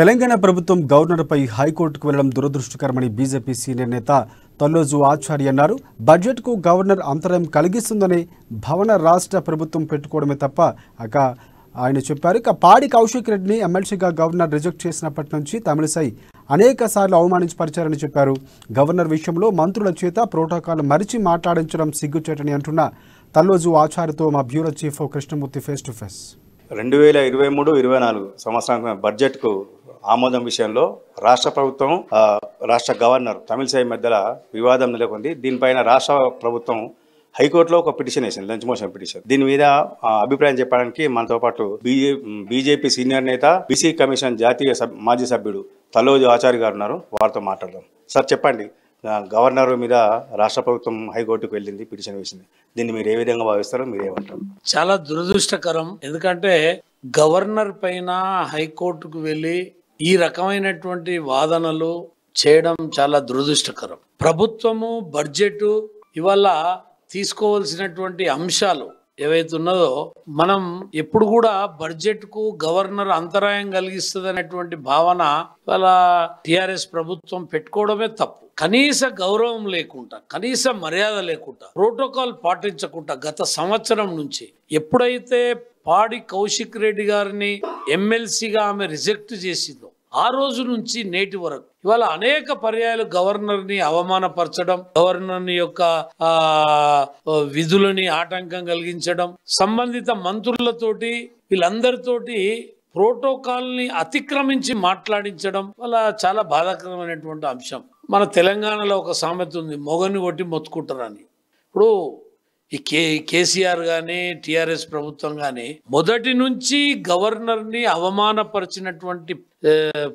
తెలంగాణ ప్రభుత్వం గవర్నర్పై హైకోర్టుకు వెళ్లడం దురదృష్టకరమని బీజేపీ సీనియర్ నేత తల్లోజు ఆచార్య అన్నారు. బడ్జెట్కు గవర్నర్ అంతరాయం కలిగిస్తుందని భవన రాష్ట్ర ప్రభుత్వం పెట్టుకోవడమే తప్ప ఆయన చెప్పారు. పాడి కౌశిక్ రెడ్డిని ఎమ్మెల్సీగా గవర్నర్ రిజెక్ట్ చేసినప్పటి నుంచి తమిళసై అనేక సార్లు అవమానించపరిచారని చెప్పారు. గవర్నర్ విషయంలో మంత్రుల చేత ప్రోటోకాల్ మరిచి మాట్లాడించడం సిగ్గుచేటని అంటున్న తల్లోజు ఆచార్యతో మా bureau chief Krishnamurthy face to face. 2023-24 సంవత్సరానికి బడ్జెట్కు ఆమోదం విషయంలో రాష్ట్ర ప్రభుత్వం రాష్ట్ర గవర్నర్ తమిళసై మధ్యలో వివాదం నెలకొంది. దీనిపైన రాష్ట్ర ప్రభుత్వం హైకోర్టులో ఒక పిటిషన్ వేసింది, లంచ్ మోషన్ పిటిషన్. దీని మీద అభిప్రాయం చెప్పడానికి మనతో పాటు బీజేపీ సీనియర్ నేత, బీసీ కమిషన్ జాతీయ మాజీ సభ్యుడు తల్లోజు ఆచార్య గారు ఉన్నారు. వారితో మాట్లాడదాం. సార్ చెప్పండి, గవర్నర్ మీద రాష్ట్ర ప్రభుత్వం హైకోర్టుకు వెళ్ళింది, పిటిషన్ వేసింది. దీన్ని మీరు ఏ విధంగా భావిస్తారో మీరు ఏమంటారు? చాలా దురదృష్టకరం. ఎందుకంటే గవర్నర్ పైన హైకోర్టుకు వెళ్ళి ఈ రకమైనటువంటి వాదనలు చేయడం చాలా దురదృష్టకరం. ప్రభుత్వము బడ్జెట్ ఇవాళ తీసుకోవాల్సినటువంటి అంశాలు ఏవైతే ఉన్నదో, మనం ఎప్పుడు కూడా బడ్జెట్ కు గవర్నర్ అంతరాయం కలిగిస్తుంది అనేటువంటి భావన వాళ్ళ టిఆర్ఎస్ ప్రభుత్వం పెట్టుకోవడమే తప్పు. కనీస గౌరవం లేకుండా, కనీస మర్యాద లేకుండా, ప్రోటోకాల్ పాటించకుండా గత సంవత్సరం నుంచి ఎప్పుడైతే పాడి కౌశిక్ రెడ్డి గారిని ఎమ్మెల్సీగా ఆమె రిజెక్ట్ చేసిందో ఆ రోజు నుంచి నేటి వరకు ఇవాళ అనేక పర్యాయాలు గవర్నర్ ని అవమానపరచడం, గవర్నర్ యొక్క విధులని ఆటంకం కలిగించడం, సంబంధిత మంత్రులతోటి వీళ్ళందరితోటి ప్రోటోకాల్ ని అతిక్రమించి మాట్లాడించడం వల్ల చాలా బాధాకరమైనటువంటి అంశం. మన తెలంగాణలో ఒక సామెత ఉంది, మొగని కొట్టి మొత్తుకుంటారని. ఇప్పుడు ఈ కేసీఆర్ గాని టిఆర్ఎస్ ప్రభుత్వం గాని మొదటి నుంచి గవర్నర్ ని అవమానపరిచినటువంటి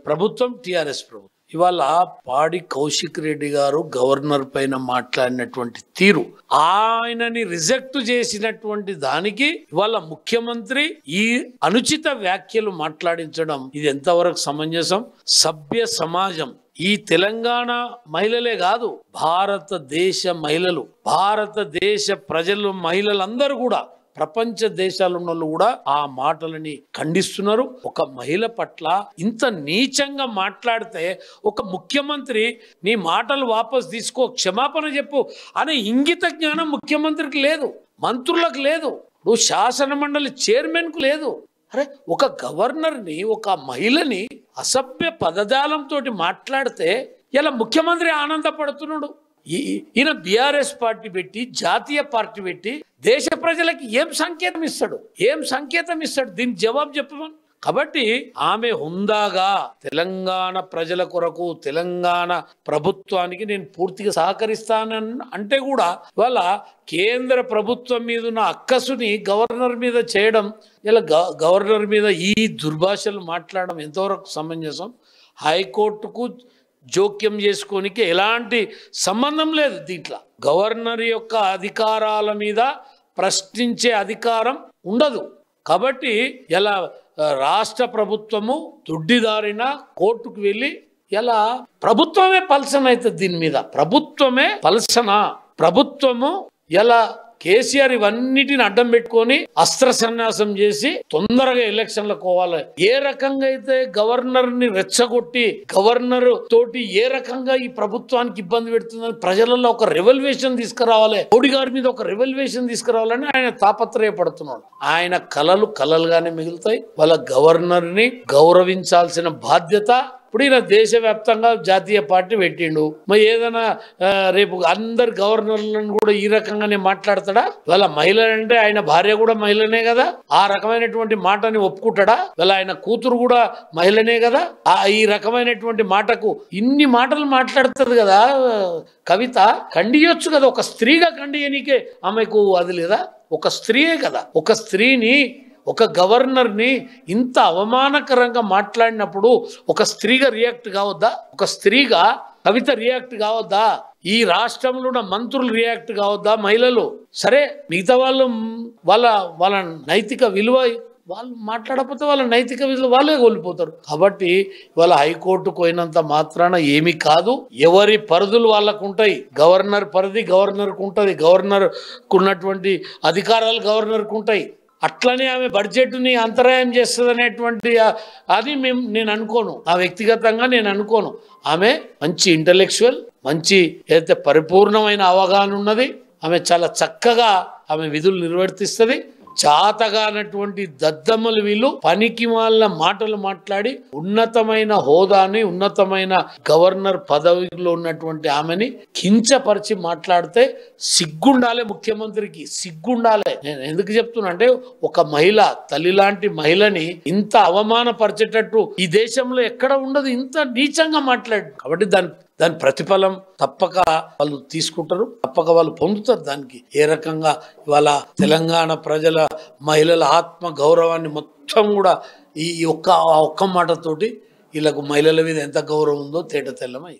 ప్రభుత్వం టిఆర్ఎస్ ప్రభుత్వం. ఇవాళ పాడి కౌశిక్ రెడ్డి గారు గవర్నర్ పైన మాట్లాడినటువంటి తీరు, ఆయనని రిజెక్ట్ చేసినటువంటి దానికి ఇవాళ ముఖ్యమంత్రి ఈ అనుచిత వ్యాఖ్యలు మాట్లాడించడం, ఇది ఎంతవరకు సమంజసం? సభ్య సమాజం, ఈ తెలంగాణ మహిళలే కాదు, భారతదేశ మహిళలు, భారతదేశ ప్రజలు, మహిళలందరూ కూడా, ప్రపంచ దేశాలు ఉన్న వాళ్ళు కూడా ఆ మాటలని ఖండిస్తున్నారు. ఒక మహిళ పట్ల ఇంత నీచంగా మాట్లాడితే ఒక ముఖ్యమంత్రి నీ మాటలు వాపస్ తీసుకో, క్షమాపణ చెప్పు అనే ఇంగిత జ్ఞానం ముఖ్యమంత్రికి లేదు, మంత్రులకు లేదు, ఇప్పుడు శాసన మండలి చైర్మన్ కు లేదు. అరే, ఒక గవర్నర్ని, ఒక మహిళని అసభ్య పదజాలంతో మాట్లాడితే ఇలా ముఖ్యమంత్రి ఆనందపడుతున్నాడు. ఈయన బీఆర్ఎస్ పార్టీ పెట్టి, జాతీయ పార్టీ పెట్టి దేశ ప్రజలకి ఏం సంకేతం ఇస్తాడు? దీనికి జవాబు చెప్పమని. కాబట్టి ఆమె హుందాగా తెలంగాణ ప్రజల కొరకు, తెలంగాణ ప్రభుత్వానికి నేను పూర్తిగా సహకరిస్తానని అంటే కూడా ఇవాళ కేంద్ర ప్రభుత్వం మీద ఉన్న అక్కసుని గవర్నర్ మీద చేయడం, ఇలా గవర్నర్ మీద ఈ దుర్భాషలు మాట్లాడడం ఎంతవరకు సమంజసం? హైకోర్టుకు జోక్యం చేసుకోనికి ఎలాంటి సంబంధం లేదు దీంట్లో. గవర్నర్ యొక్క అధికారాల మీద ప్రశ్నించే అధికారం ఉండదు. కాబట్టి ఇలా రాష్ట్ర ప్రభుత్వము దుడ్డిదారిన కోర్టుకు వెళ్ళి ఇలా ప్రభుత్వమే పల్సన అవుతుంది. దీని మీద ప్రభుత్వమే పల్సన. ప్రభుత్వము ఇలా కేసీఆర్ ఇవన్నిటిని అడ్డం పెట్టుకొని అస్త్ర సన్యాసం చేసి తొందరగా ఎలక్షన్లకు పోవాలి. ఏ రకంగా అయితే గవర్నర్ ని రెచ్చగొట్టి గవర్నర్ తోటి ఏ రకంగా ఈ ప్రభుత్వానికి ఇబ్బంది పెడుతుందని ప్రజలలో ఒక రెవల్యూషన్ తీసుకురావాలి, మోడీ గారి మీద ఒక రెవల్యూషన్ తీసుకురావాలని ఆయన తాపత్రయపడుతున్నాడు. ఆయన కలలుగానే మిగులుతాయి. వాళ్ళ గవర్నర్ ని గౌరవించాల్సిన బాధ్యత. ఇప్పుడు ఈయన దేశవ్యాప్తంగా జాతీయ పార్టీ పెట్టిండు, మరి ఏదైనా రేపు అందరు గవర్నర్లను కూడా ఈ రకంగానే మాట్లాడతాడా? వాళ్ళ మహిళలంటే ఆయన భార్య కూడా మహిళనే కదా, ఆ రకమైనటువంటి మాటని ఒప్పుకుంటాడా? వాళ్ళ ఆయన కూతురు కూడా మహిళనే కదా, ఈ రకమైనటువంటి మాటకు ఇన్ని మాటలు మాట్లాడుతుంది కదా కవిత. ఖండియొచ్చు కదా, ఒక స్త్రీగా ఖండియనికే ఆమెకు అది లేదా? ఒక స్త్రీయే కదా. ఒక స్త్రీని, ఒక గవర్నర్ని ఇంత అవమానకరంగా మాట్లాడినప్పుడు ఒక స్త్రీగా రియాక్ట్ కావద్దా? ఒక స్త్రీగా కవిత రియాక్ట్ కావద్దా? ఈ రాష్ట్రంలో ఉన్న మంత్రులు రియాక్ట్ కావద్దా? మహిళలు సరే, మిగతా వాళ్ళు వాళ్ళ నైతిక విలువ, వాళ్ళు మాట్లాడకపోతే వాళ్ళ నైతిక విలువ వాళ్ళే కోల్పోతారు. కాబట్టి వాళ్ళ హైకోర్టుకు పోయినంత మాత్రాన ఏమీ కాదు. ఎవరి పరిధులు వాళ్ళకు ఉంటాయి. గవర్నర్ పరిధి గవర్నర్కు ఉంటుంది, గవర్నర్కు ఉన్నటువంటి అధికారాలు గవర్నర్కు ఉంటాయి. అట్లనే ఆమె బడ్జెట్ని అంతరాయం చేస్తుంది అనేటువంటి అది నేను అనుకోను. ఆ వ్యక్తిగతంగా నేను అనుకోను. ఆమె మంచి ఇంటలెక్చువల్, మంచి ఏదైతే పరిపూర్ణమైన అవగాహన ఉన్నది. ఆమె చాలా చక్కగా ఆమె విధులు నిర్వర్తిస్తుంది. చాతగానటువంటి దద్దమ్మలు వీళ్ళు పనికి వాళ్ళ మాటలు మాట్లాడి ఉన్నతమైన హోదాని, ఉన్నతమైన గవర్నర్ పదవిలో ఉన్నటువంటి ఆమెని కించపరిచి మాట్లాడితే సిగ్గుండాలే, ముఖ్యమంత్రికి సిగ్గుండాలే. నేను ఎందుకు చెప్తున్నా అంటే, ఒక మహిళ, తల్లి లాంటి మహిళని ఇంత అవమానపరిచేటట్టు ఈ దేశంలో ఎక్కడ ఉండదు, ఇంత నీచంగా మాట్లాడు. కాబట్టి దాని ప్రతిఫలం తప్పక వాళ్ళు తీసుకుంటారు, తప్పక వాళ్ళు పొందుతారు. దానికి ఏ రకంగా ఇవాళ తెలంగాణ ప్రజల, మహిళల ఆత్మ గౌరవాన్ని మొత్తం కూడా ఈ ఒక్క మాటతోటి వీళ్ళకు మహిళల మీద ఎంత గౌరవం ఉందో తేట తెల్లమై